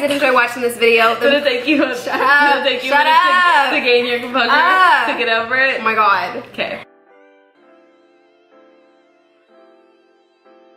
did enjoy watching this video. Did it take you a Shut up. Did it take you Shut up. to gain your composure? To get over it? Oh my god. Okay.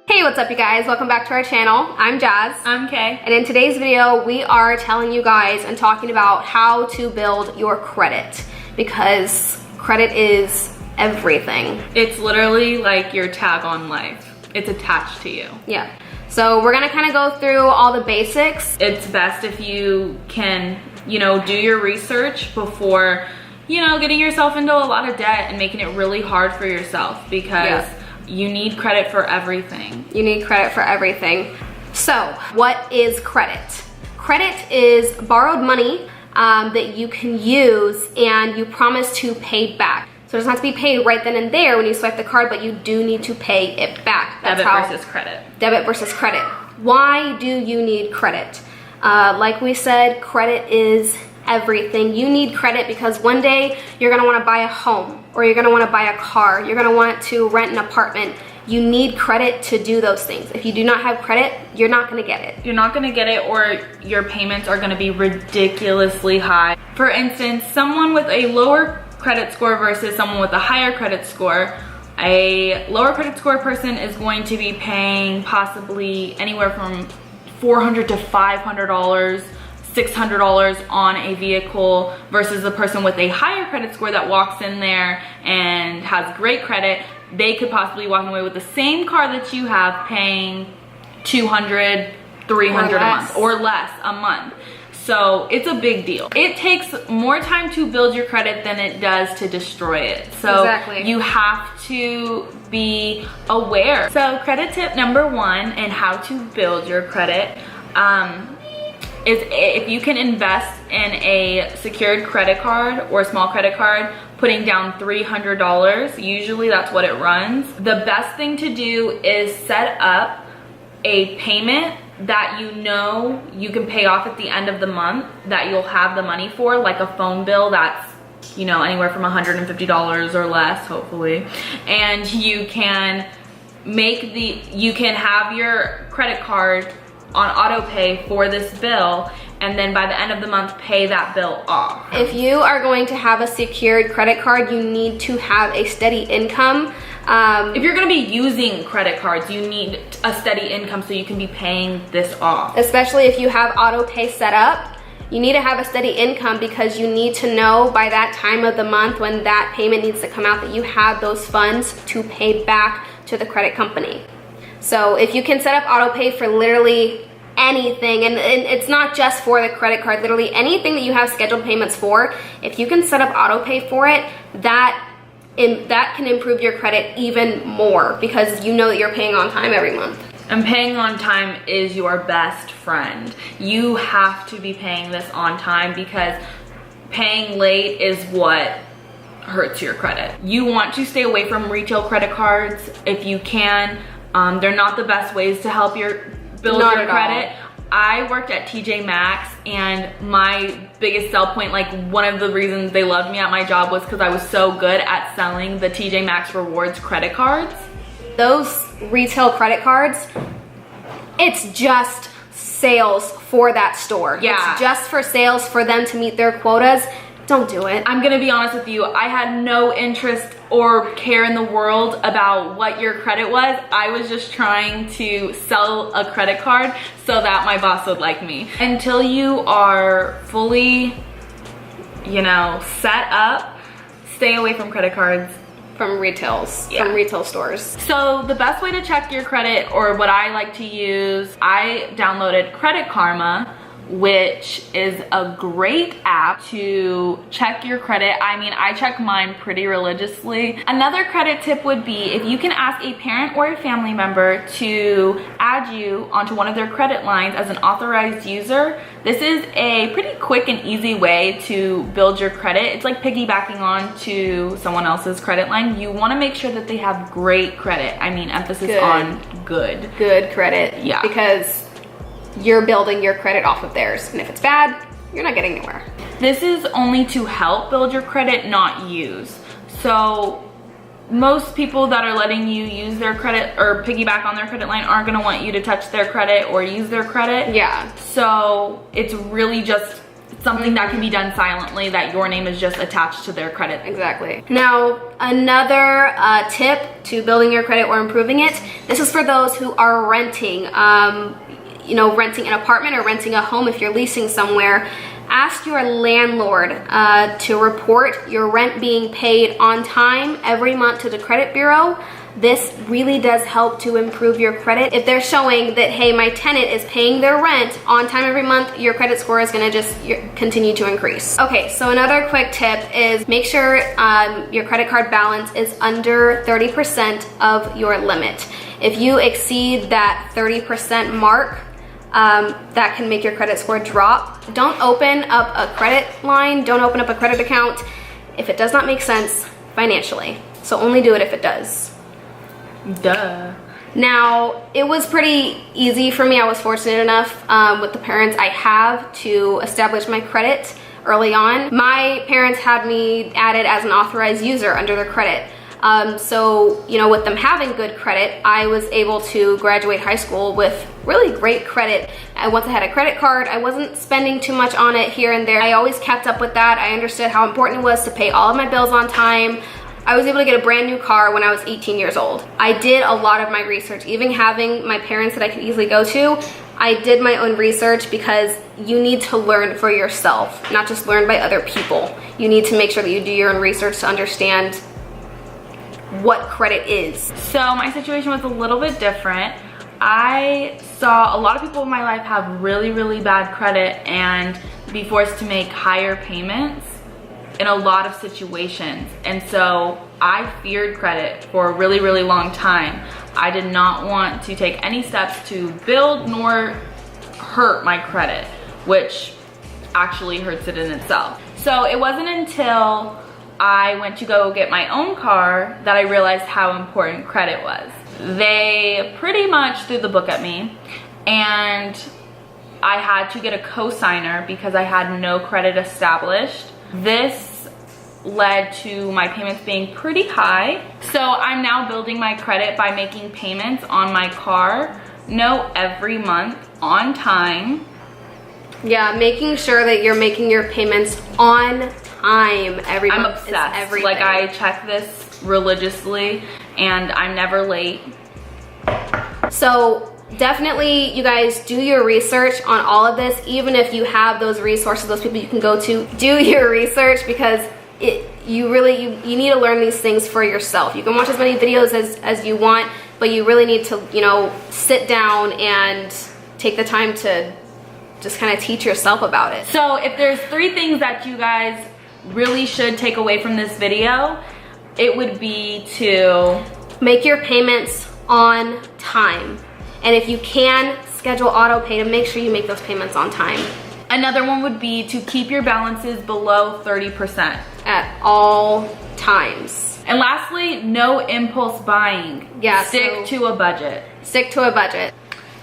Hey, what's up you guys? Welcome back to our channel. I'm Jazz. I'm Kay. And in today's video, we are telling you guys and talking about how to build your credit, because credit is everything. It's literally like your tag on life. It's attached to you. Yeah. So we're gonna kind of go through all the basics. It's best if you can, do your research before, getting yourself into a lot of debt and making it really hard for yourself, because you need credit for everything. You need credit for everything. So what is credit? Credit is borrowed money that you can use and you promise to pay back. So it doesn't have to be paid right then and there when you swipe the card, but you do need to pay it back. That's Debit versus credit. Debit versus credit. Why do you need credit? Like we said, credit is everything. You need credit because one day you're gonna wanna buy a home, or you're gonna wanna buy a car, you're gonna want to rent an apartment. You need credit to do those things. If you do not have credit, you're not gonna get it. You're not gonna get it, or your payments are gonna be ridiculously high. For instance, someone with a lower credit score versus someone with a higher credit score, a lower credit score person is going to be paying possibly anywhere from $400 to $500, $600 on a vehicle, versus the person with a higher credit score that walks in there and has great credit. They could possibly walk away with the same car that you have, paying $200, $300 a month or less a month. So it's a big deal. It takes more time to build your credit than it does to destroy it. So you have to be aware. So credit tip number one and how to build your credit is if you can invest in a secured credit card or a small credit card, putting down $300, usually that's what it runs. The best thing to do is set up a payment that you can pay off at the end of the month, that you'll have the money for, like a phone bill that's anywhere from $150 or less, hopefully. And you can have your credit card on auto pay for this bill, and then by the end of the month pay that bill off. If you are going to have a secured credit card, you need to have a steady income. If you're gonna be using credit cards, you need a steady income so you can be paying this off. Especially if you have auto pay set up, you need to have a steady income, because you need to know by that time of the month when that payment needs to come out that you have those funds to pay back to the credit company. So if you can set up auto pay for literally anything, and it's not just for the credit card, literally anything that you have scheduled payments for, if you can set up auto pay for it, that can improve your credit even more, because you know that you're paying on time every month. And paying on time is your best friend. You have to be paying this on time, because paying late is what hurts your credit. You want to stay away from retail credit cards if you can. They're not the best ways to help build your credit. I worked at TJ Maxx, and my biggest sell point, like one of the reasons they loved me at my job, was because I was so good at selling the TJ Maxx Rewards credit cards. Those retail credit cards, it's just sales for that store. Yeah. It's just for sales for them to meet their quotas. Don't do it. I'm gonna be honest with you, I had no interest or care in the world about what your credit was. I was just trying to sell a credit card so that my boss would like me. Until you are fully, set up, stay away from credit cards. From retail stores. So the best way to check your credit, or what I like to use, I downloaded Credit Karma, which is a great app to check your credit. I mean, I check mine pretty religiously. Another credit tip would be if you can ask a parent or a family member to add you onto one of their credit lines as an authorized user. This is a pretty quick and easy way to build your credit. It's like piggybacking on to someone else's credit line. You want to make sure that they have great credit. I mean, emphasis on good. Good credit. Yeah. Because you're building your credit off of theirs, and if it's bad, you're not getting anywhere. This is only to help build your credit, not use. So most people that are letting you use their credit or piggyback on their credit line aren't gonna want you to touch their credit or use their credit. Yeah. So it's really just something that can be done silently, that your name is just attached to their credit. Exactly. Now, another tip to building your credit or improving it, this is for those who are renting, you know, renting an apartment or renting a home. If you're leasing somewhere, ask your landlord to report your rent being paid on time every month to the credit bureau. This really does help to improve your credit. If they're showing that, hey, my tenant is paying their rent on time every month, your credit score is gonna just continue to increase. Okay, so another quick tip is make sure your credit card balance is under 30% of your limit. If you exceed that 30% mark, that can make your credit score drop. Don't open up a credit line, don't open up a credit account if it does not make sense financially. So only do it if it does. Duh. Now, it was pretty easy for me. I was fortunate enough with the parents I have to establish my credit early on. My parents had me added as an authorized user under their credit. So, you know, with them having good credit, I was able to graduate high school with really great credit. Once I had a credit card, I wasn't spending too much on it here and there. I always kept up with that. I understood how important it was to pay all of my bills on time. I was able to get a brand new car when I was 18 years old. I did a lot of my research, even having my parents that I could easily go to. I did my own research because you need to learn for yourself, not just learn by other people. You need to make sure that you do your own research to understand what credit is. So my situation was a little bit different. I saw a lot of people in my life have really, really bad credit and be forced to make higher payments in a lot of situations. And so I feared credit for a really, really long time. I did not want to take any steps to build nor hurt my credit, which actually hurts it in itself. So it wasn't until I went to go get my own car that I realized how important credit was. They pretty much threw the book at me, and I had to get a co-signer because I had no credit established. This led to my payments being pretty high. So I'm now building my credit by making payments on my car, every month on time. Yeah, making sure that you're making your payments on time every month. I'm obsessed. Like, I check this religiously and I'm never late. So definitely, you guys, do your research on all of this. Even if you have those resources, those people you can go to, do your research, because you need to learn these things for yourself. You can watch as many videos as you want, but you really need to, you know, sit down and take the time to just kind of teach yourself about it. So if there's 3 things that you guys really should take away from this video, it would be to make your payments on time. And if you can, schedule auto pay to make sure you make those payments on time. Another one would be to keep your balances below 30% at all times. And lastly, no impulse buying. Yeah, stick to a budget. Stick to a budget.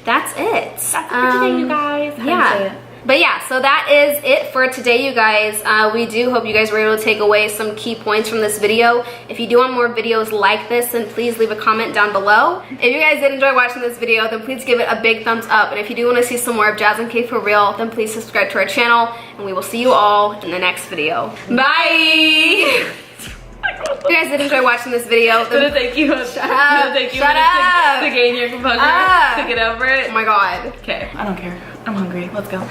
That's it. That's it for today, you guys. Yeah. But yeah, so that is it for today, you guys. We do hope you guys were able to take away some key points from this video. If you do want more videos like this, then please leave a comment down below. If you guys did enjoy watching this video, then please give it a big thumbs up. And if you do want to see some more of Jazz and Kay for real, then please subscribe to our channel. And we will see you all in the next video. Bye! If you guys did enjoy watching this video, then take you shut up. Shut up. To gain your composure, to get over it. Oh my god. Okay, I don't care. I'm hungry. Let's go.